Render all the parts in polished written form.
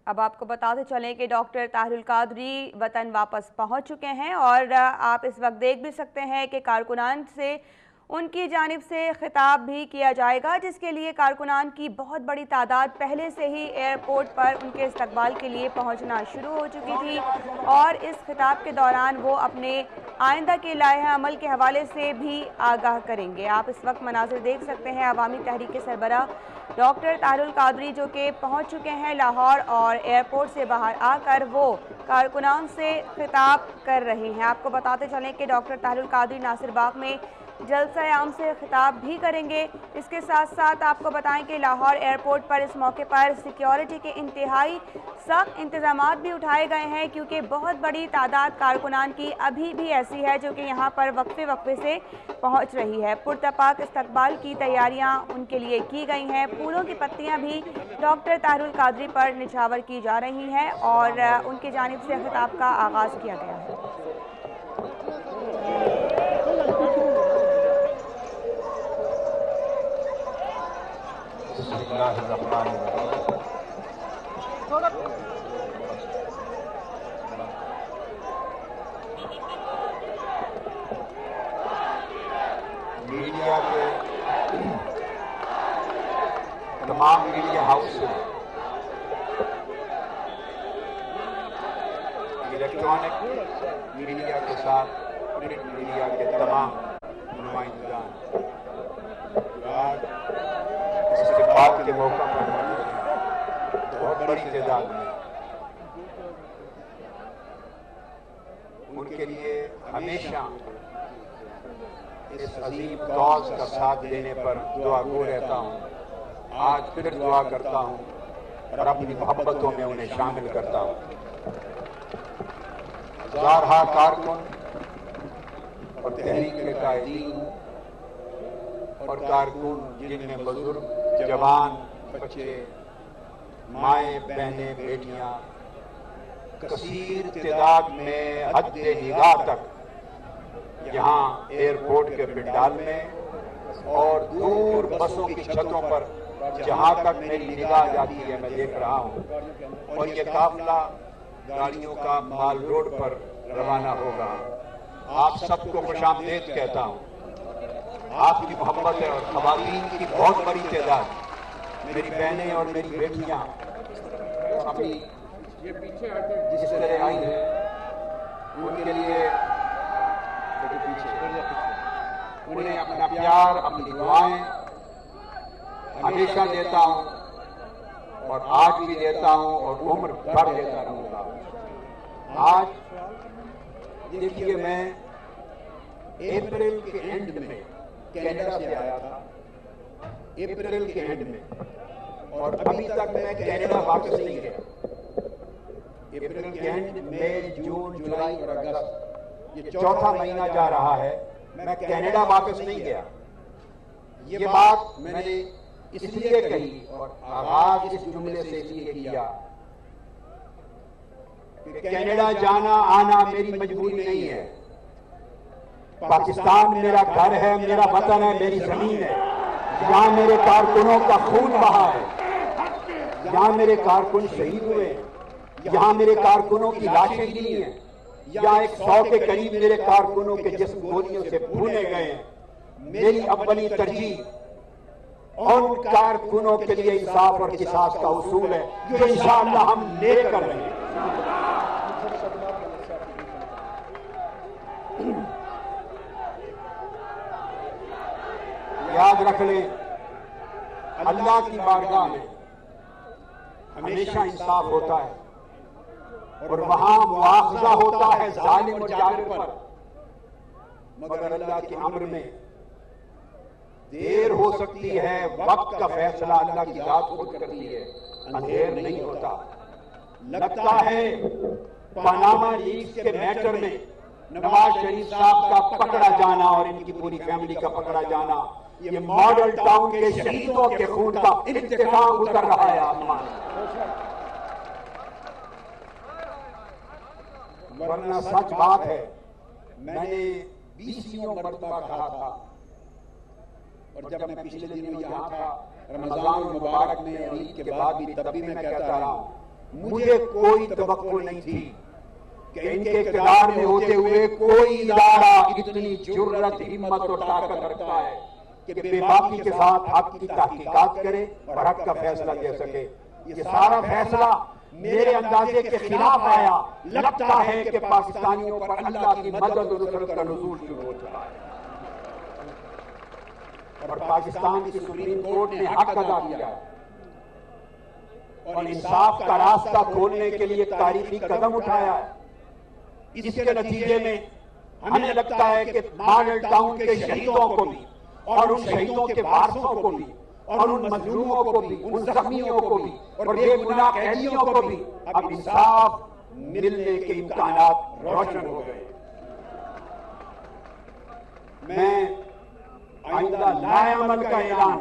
اب آپ کو بتاتے چلیں کہ ڈاکٹر طاہر القادری وطن واپس پہنچ چکے ہیں اور آپ اس وقت دیکھ بھی سکتے ہیں کہ کارکنان سے ان کی جانب سے خطاب بھی کیا جائے گا، جس کے لیے کارکنان کی بہت بڑی تعداد پہلے سے ہی ایئرپورٹ پر ان کے استقبال کے لیے پہنچنا شروع ہو چکی تھی اور اس خطاب کے دوران وہ اپنے آئندہ کے لائحہ عمل کے حوالے سے بھی آگاہ کریں گے۔ آپ اس وقت مناظر دیکھ سکتے ہیں عوامی تحریک کے سربراہ ڈاکٹر طاہر القادری جو کہ پہنچ چکے ہیں لاہور اور ایئرپورٹ سے باہر آ کر وہ کارکنان سے خطاب کر رہے ہیں۔ آپ کو بتاتے چلیں کہ ڈاکٹر طاہر القادری ناصر باغ میں جلسہ عام سے خطاب بھی کریں گے۔ اس کے ساتھ ساتھ آپ کو بتائیں کہ لاہور ایئرپورٹ پر اس موقع پر سیکیورٹی کے انتہائی سخت انتظامات بھی اٹھائے گئے ہیں، کیونکہ بہت بڑی تعداد کارکنان کی ابھی بھی ایسی ہے جو کہ یہاں پر وقفے سے پہنچ رہی ہے۔ پرتپاک استقبال کی تیاریاں ان کے لیے کی گئی ہیں، پھولوں کی پتیاں بھی ڈاکٹر طاہر القادری پر نچھاور کی جا رہی ہیں اور ان کی جانب سے خطاب کا آغاز کیا گیا ہے۔ بسم اللہ الرحمن الرحیم۔ میڈیا کے تمام میڈیا ہاؤس میں الیکٹرانک میڈیا کے ساتھ پرنٹ میڈیا کے تمام نمائندگان جو آج استقبال کے موقع پر موجود ہیں، بہت بڑی تعداد میں، ان کے لیے ہمیشہ اس عظیم کاز کا ساتھ دینے پر دعا گو رہتا ہوں۔ آج پھر دعا کرتا ہوں اور اپنی محبتوں میں انہیں شامل کرتا ہوں۔ ہزارہا کارکن اور تحریک کے قائدین اور کارکن جن میں بزرگ، جوان، بچے، مائیں، بہنیں، بیٹیاں، کثیر تعداد میں حد نگاہ تک یہاں ایئرپورٹ کے پنڈال میں اور دور بسوں کی چھتوں پر جہاں تک میری نگاہ جاتی ہے میں دیکھ رہا ہوں، اور یہ قافلہ گاڑیوں کا مال روڈ پر روانہ ہوگا۔ آپ سب کو خوش آمدید کہتا ہوں۔ آپ کی محبت ہے اور خواتین کی بہت بڑی تعداد، میری بہنیں اور میری بیٹیاں اپنی جس طرح آئی ہیں ان کے لیے انہیں اپنا پیار، اپنی دعائیں ہمیشہ دیتا ہوں اور آج بھی دیتا ہوں اور عمر بھر دیتا رہوں گا۔ آج دیکھیے، میں اپریل کے اینڈ میں کینیڈا سے آیا تھا، اپریل کے اینڈ میں، اور ابھی تک میں کینیڈا واپس نہیں گیا۔ اپریل کے اینڈ، مئی، جون، جولائی اور اگست، یہ چوتھا مہینہ جا رہا ہے، میں کینیڈا واپس نہیں گیا۔ یہ بات میں نے اس لیے کہی اور آغاز اس جملے سے اس لیے کیا کہ کینیڈا جانا آنا میری مجبوری نہیں ہے۔ پاکستان میرا گھر ہے، میرا وطن ہے، میری زمین ہے۔ یہاں میرے کارکنوں کا خون بہا ہے، یہاں میرے کارکن شہید ہوئے، یہاں میرے کارکنوں کی لاشیں گری ہیں، یہاں 100 کے قریب میرے کارکنوں کے جسم گولیوں سے بھونے گئے ہیں۔ میری اولی ترجیح ان کارکنوں کے لیے انصاف اور قصاص کا اصول ہے جو انشاءاللہ ہم لے کر رہے ہیں۔ یاد رکھ لیں، اللہ کی بارگاہ میں ہمیشہ انصاف ہوتا ہے اور وہاں مواخذہ ہوتا ہے ظالم اور جابر پر، مگر اللہ کے امر میں دیر ہو سکتی ہے، وقت کا فیصلہ اللہ کی ذات خود کرتی ہے، اندھیر نہیں ہوتا۔ لگتا ہے پاناما لیکس کے میٹر میں نواز شریف صاحب کا پکڑا جانا اور ان کی پوری فیملی کا پکڑا جانا یہ ماڈل ٹاؤن کے شہیدوں کے خون کا انتقام اتر رہا ہے آسمان۔ ورنہ سچ بات ہے، میں نے 20 مرتبہ کہا تھا، اور جب میں پچھلے دنوں یہاں تھا رمضان المبارک میں اور عید کے بعد بھی، تب بھی میں کہتا رہا ہوں مجھے کوئی توقع نہیں تھی کہ ان کے اقتدار میں ہوتے ہوئے کوئی ادارہ اتنی جرت ہمت اور طاقت رکھتا ہے کہ بے باکی کے ساتھ حق کی تحقیقات کرے اور حق کا فیصلہ دے سکے. یہ سارا فیصلہ میرے اندازے کے خلاف آیا. لگتا ہے کہ پاکستانیوں پر اللہ کی مدد اور نصرت کا نزول شروع ہو چکا ہے اور پاکستان کی سپریم کورٹ نے حق ادا کیا ہے اور انصاف کا راستہ کھولنے کے لیے تاریخی قدم اٹھایا ہے. اس کے نتیجے میں ہمیں لگتا ہے کہ ماڈل ٹاؤن کے شہیدوں کو بھی اور ان شہیدوں کے وارثوں کو بھی اور ان مظلوموں کو بھی ان زخمیوں کو بھی اور بے گناہ قیدیوں کو بھی اب انصاف ملنے کے امکانات روشن ہو گئے. میں آئندہ لائے عمل کا اعلان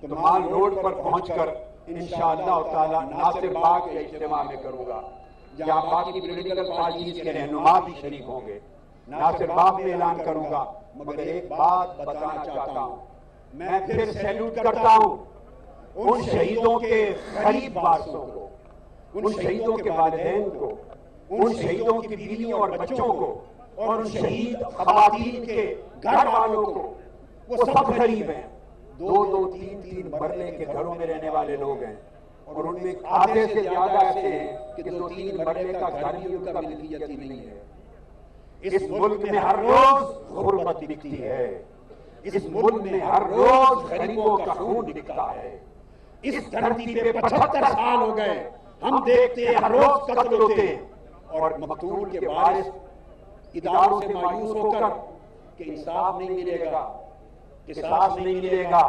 تو مال روڈ پر پہنچ کر انشاءاللہ تعالی ناصر باغ کے اجتماع میں کروں گا جہاں باقی پولیٹیکل پارٹیز کے رہنما بھی شریک ہوں گے. ناصر باغ میں اعلان کروں گا. مگر ایک بات بتانا چاہتا ہوں, میں پھر سیلوٹ کرتا ہوں ان شہیدوں کے غریب وارثوں کو, ان شہیدوں کے والدین کو, ان شہیدوں کی بیویوں اور بچوں کو اور ان شہید خواتین کے گھر والوں کو. وہ سب غریب ہیں, 2-2, 3-3 مرلے کے گھروں میں رہنے والے لوگ ہیں اور ان میں آدھے سے زیادہ ایسے ہیں کہ 2-3 مرلے کا گھر بھی ان کا ملکیت ہی نہیں ہے. اس ملک میں ہر روز غربت بکتی ہے, اس ملک میں ہر روز غریبوں کا خون بکتا ہے. اس دھرتی پہ 75 سال ہو گئے ہم دیکھتے ہیں ہر روز قتل ہوتے اور مقتول کے وارث اداروں سے مایوس ہو کر کہ انصاف نہیں ملے گا, قصاص نہیں ملے گا,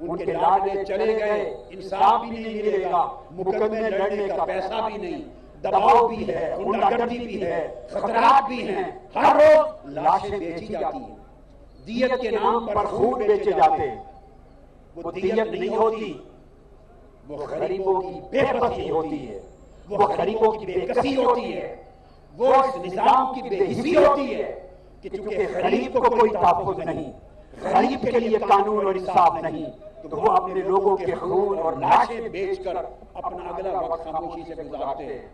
ان کے لاڈلے چلے گئے, انصاف بھی نہیں ملے گا, مقدمے لڑنے کا پیسہ بھی نہیں, دباؤ بھی ہے, غنڈہ گردی بھی ہے, خطرات بھی ہیں, ہر روز لاشیں بیچی جاتی ہیں, دیت کے نام پر خون بیچے جاتے ہیں. وہ دیت نہیں ہوتی, وہ غریبوں کی بے بسی ہوتی ہے, وہ غریبوں کی بے کسی ہوتی ہے, وہ اس نظام کی بے حسی ہوتی ہے کہ چونکہ غریب کو کوئی تحفظ نہیں, غریب کے لیے قانون اور انصاف نہیں, تو وہ اپنے لوگوں کے خون اور لاشیں بیچ کر اپنا اگلا وقت خاموشی سے گزارتے ہیں.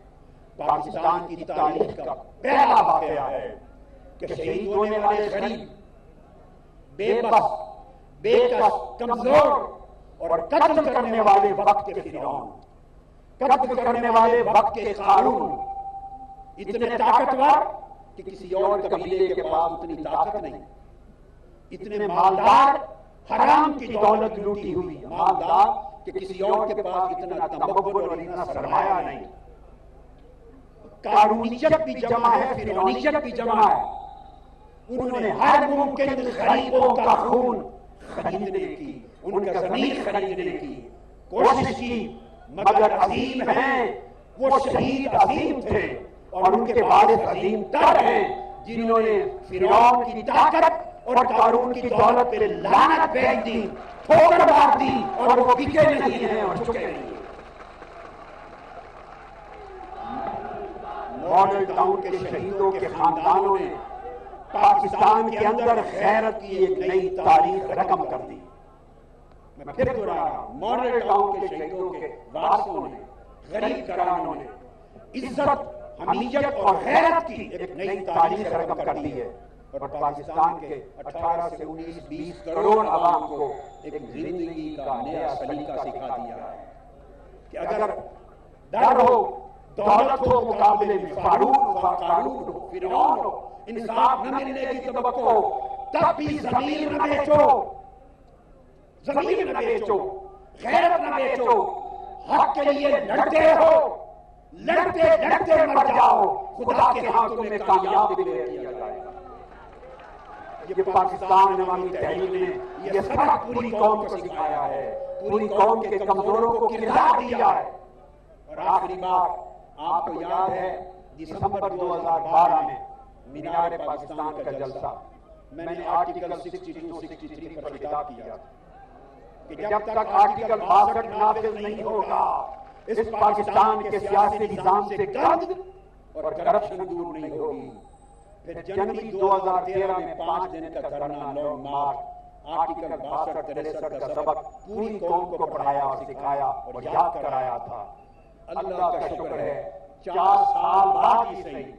پاکستان کی تاریخ کا پہلا واقعہ ہے کہ شہید ہونے والے غریب, بے بس, بے کس, کمزور اور قتل کرنے والے وقت کے فرعون, قتل کرنے والے وقت کے قارون اتنے طاقتور کہ کسی اور قبیلے کے پاس اتنی طاقت نہیں, اتنے مالدار, حرام کی دولت لوٹی ہوئی مالدار کہ کسی اور کے پاس اتنا تمول اور اتنا سرمایہ نہیں. قارونیت بھی جمع ہے, فرعونیت بھی جمع ہے. انہوں نے ہر ممکن غریبوں کا خون خریدنے کی, ان کا زمین خریدنے کی کوشش کی, مگر عظیم ہیں وہ شہید عظیم تھے اور ان کے وارث عظیم تر ہیں جنہوں نے فرعون کی طاقت اور قارون کی دولت پہ لعنت بھیج دی, ٹھوکر مار دی اور وہ بکے نہیں ہیں اور چکے نہیں ہیں. ماڈل ٹاؤن کے شہیدوں کے خاندانوں نے پاکستان کے اندر غیرت کی ایک نئی تاریخ رقم کر دی. میں پھر دہرا رہا ہوں, ماڈل ٹاؤن کے شہیدوں کے وارثوں نے, غریب گھرانوں نے عزت, حمیت اور غیرت کی ایک نئی تاریخ رقم کر دی ہے اور پاکستان کے 18 سے 19-20 کروڑ عوام کو ایک زندگی کا نیا سلیقہ سکھا دیا ہے کہ اگر ڈر ہو, دولت ہو مقابلے میں, قارون ہو, فرعون ہو, انصاف نہ ملنے کی توقع ہو, تب بھی زمین نہ بیچو, زمین نہ بیچو, غیرت نہ بیچو, حق کے لیے لڑتے ہو, لڑتے لڑتے مر جاؤ, خدا کے ہاتھوں میں کامیاب بھی کیا جائے گا. یہ پاکستان عوامی تحریک نے یہ سبق پوری قوم کو سکھایا ہے, پوری قوم کے کمزوروں کو کردار دیا ہے. اور آخری بات, آپ کو یاد ہے دسمبر 2012 میں مینار پاکستان کا جلسہ, میں نے آرٹیکل 62-63 پر خطاب کیا کہ جب تک آرٹیکل 62 نافذ نہیں ہوگا اس پاکستان کے سیاسی نظام سے گند اور کرپشن دور نہیں ہوگی. پھر جنوری 2013 میں 5 دن کا دھرنا, لانگ مارچ, آرٹیکل 62-63 کا سبق پوری قوم کو پڑھایا اور سکھایا اور یاد کرایا تھا. اللہ کا شکر ہے 4 سال بعد ہی صحیح،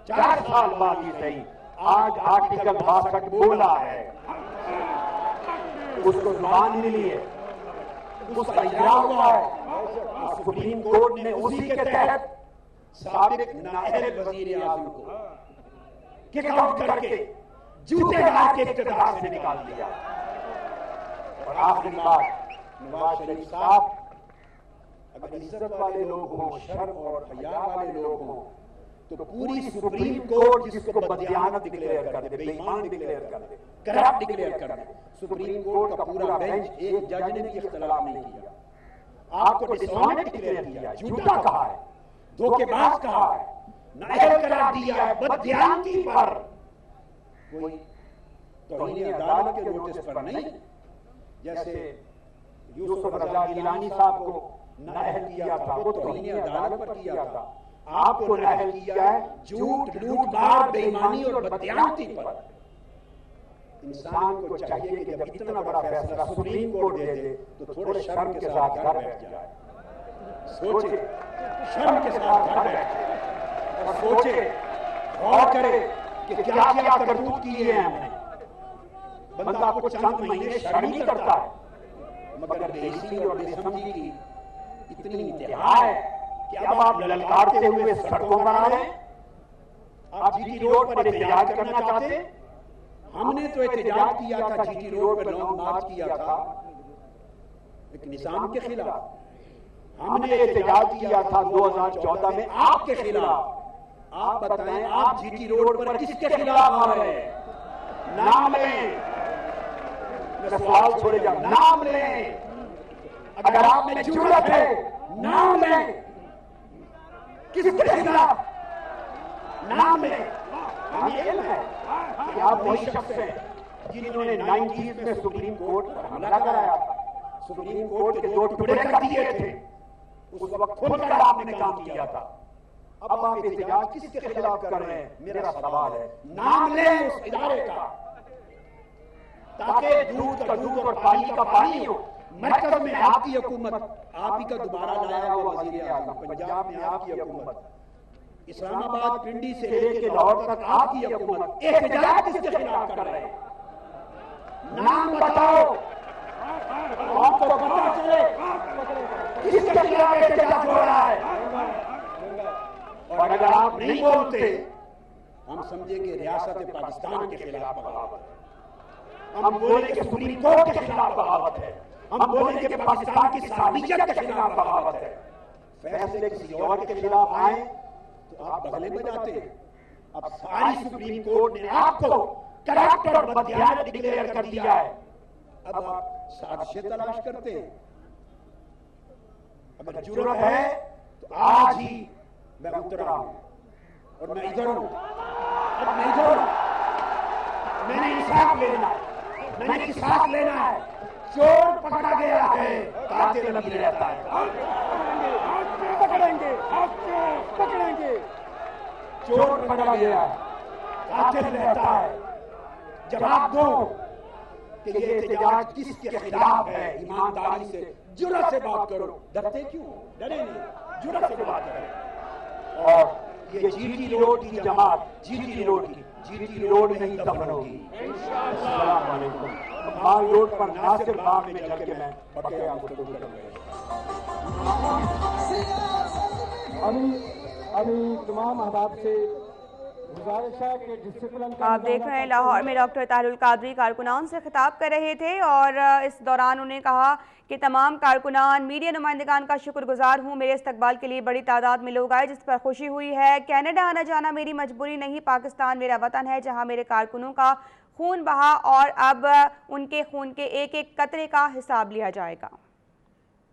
4 سال بعد ہی صحیح آج آرٹیکل 62 بولا ہے، اس کو زبان ملی ہے، اس کا اجرا ہوا ہے۔ سپریم کورٹ نے اسی کے تحت سابق نائب وزیر اعظم کو کک آؤٹ کر کے جوتے لگا کے اقتدار سے نکال دیا۔ اور آخری بات، نواز شریف صاحب اگر عزت والے لوگ ہوں، شرم اور حیا والے لوگ ہوں، تو پوری سپریم کورٹ جس کو بددیانت ڈکلیئر کر دے، بے ایمان ڈکلیئر کر دے، کرپٹ ڈکلیئر کر دے، سپریم کورٹ کا پورا بینچ ایک جج نے بھی اختلاف نہیں کیا۔ آپ کو ڈس آنیسٹ ڈکلیئر کیا ہے، جھوٹا کہا ہے، دھوکے باز کہا ہے، نااہل قرار دیا ہے، بددیانتی پر کوئی توہین عدالت کے نوٹس پر نہیں۔ جیسے یوسف رضا گیلانی صاحب کو نااہل کیا تھا، وہ توہین عدالت پر کیا تھا، آپ کو نااہل کیا ہے جھوٹ، لوٹ مار، بے ایمانی اور بددیانتی پر۔ انسان کو چاہیے کہ جب اتنا بڑا فیصلہ سپریم کورٹ دے دے تو تھوڑے شرم کے ساتھ گھر بیٹھ جائے، سوچے، شرم کے ساتھ گھر بیٹھے اور سوچے، غور کرے کہ کیا کیا کرتوت کیے ہیں ہم نے۔ بندہ کو چند مہینے شرم ہی کرتا ہے، مگر بے حسی اور بے سمجھی کی اتنی انتہا ہے کہ اب آپ للکارتے ہوئے سڑکوں پر آ رہے ہیں۔ آپ جی ٹی روڈ پر احتجاج کرنا چاہتے ہیں، ہم نے تو احتجاج کیا تھا، جی ٹی روڈ پر لانگ مارچ کیا تھا ایک نظام کے خلاف، ہم نے احتجاج کیا تھا 2014 میں آپ کے خلاف۔ آپ بتائیں آپ جی ٹی روڈ پر کس کے خلاف آ رہے ہیں؟ نام لیں، میں سوال چھوڑے جاؤں، نام لیں، اگر آپ میں جرأت ہے نام لیں، کس کے خلاف نام لیں۔ ہمیں علم ہے کہ آپ وہی شخص ہیں جنہوں نے 90s میں سپریم کورٹ پر حملہ کرایا تھا، سپریم کورٹ کے 2 ٹکڑے کر دیے تھے، اس وقت کھل کر آپ نے کام کیا تھا۔ اب آپ احتجاج کس کے خلاف کر رہے ہیں؟ میرا سوال ہے نام لیں اس ادارے کا، تاکہ دودھ کا دودھ اور پانی کا پانی ہو۔ مرکز میں آپ کی حکومت، آپ ہی کا دوبارہ لایا ہوا وزیر اعظم، پنجاب میں آپ کی حکومت، اسلام آباد پنڈی سے لے کے لاہور تک آپ کی حکومت، احتجاج کس کے خلاف کر رہے ہیں؟ نام بتاؤ، ہم کو پتہ چلے کس کے خلاف احتجاج ہو رہا ہے۔ اور اگر آپ نہیں بولتے ہم سمجھیں گے ریاست پاکستان کے خلاف بغاوت ہے، ہم بولیں کہ سپریم کورٹ کے خلاف بغاوت ہے، ہم بولیں کہ پاکستان کی صالحیت کے خلاف بغاوت ہے۔ فیصلے کسی اور کے خلاف آئیں تو آپ بغلے میں جاتے ہیں۔ اب ساری سپریم کورٹ نے آپ کو کرپٹ اور بددیانت ڈکلیئر کر دیا ہے، اب آپ سازشیں تلاش کرتے ہیں۔ اگر جرأت ہے تو آج ہی میں اترا ہوں اور میں ادھر ہوں، اب میں ادھر ہوں، میں نے انصاف لینا ہے، میں نے انصاف لینا ہے۔ چور پکڑا گیا ہے، قاتل ابھی رہتا ہے، پکڑیں گے، چور پکڑا گیا ہے، قاتل رہتا ہے۔ جواب دو کہ یہ احتجاج کس کے خلاف ہے، ایمانداری سے جرأت سے بات کرو، ڈرتے کیوں؟ ڈرے نہیں، جرأت سے بات کرو۔ اور یہ جی ٹی روڈ کی جماعت، جی ٹی روڈ کی، جی ٹی روڈ میں ہی دفن ہوگی۔ السلام علیکم۔ مال روڈ پر ناصر باغ میں چل کے میں بقیہ گفتگو کروں گا۔ ابھی تمام احباب سے گزارش ہے کہ ڈسپلن کا آپ دیکھ رہے ہیں لاہور میں ڈاکٹر طاہر القادری کارکنان سے خطاب کر رہے تھے اور اس دوران انہوں نے کہا کہ تمام کارکنان میڈیا نمائندگان کا شکر گزار ہوں، میرے استقبال کے لیے بڑی تعداد میں لوگ آئے جس پر خوشی ہوئی ہے۔ کینیڈا آنا جانا میری مجبوری نہیں، پاکستان میرا وطن ہے جہاں میرے کارکنوں کا خون بہا اور اب ان کے خون کے ایک ایک قطرے کا حساب لیا جائے گا۔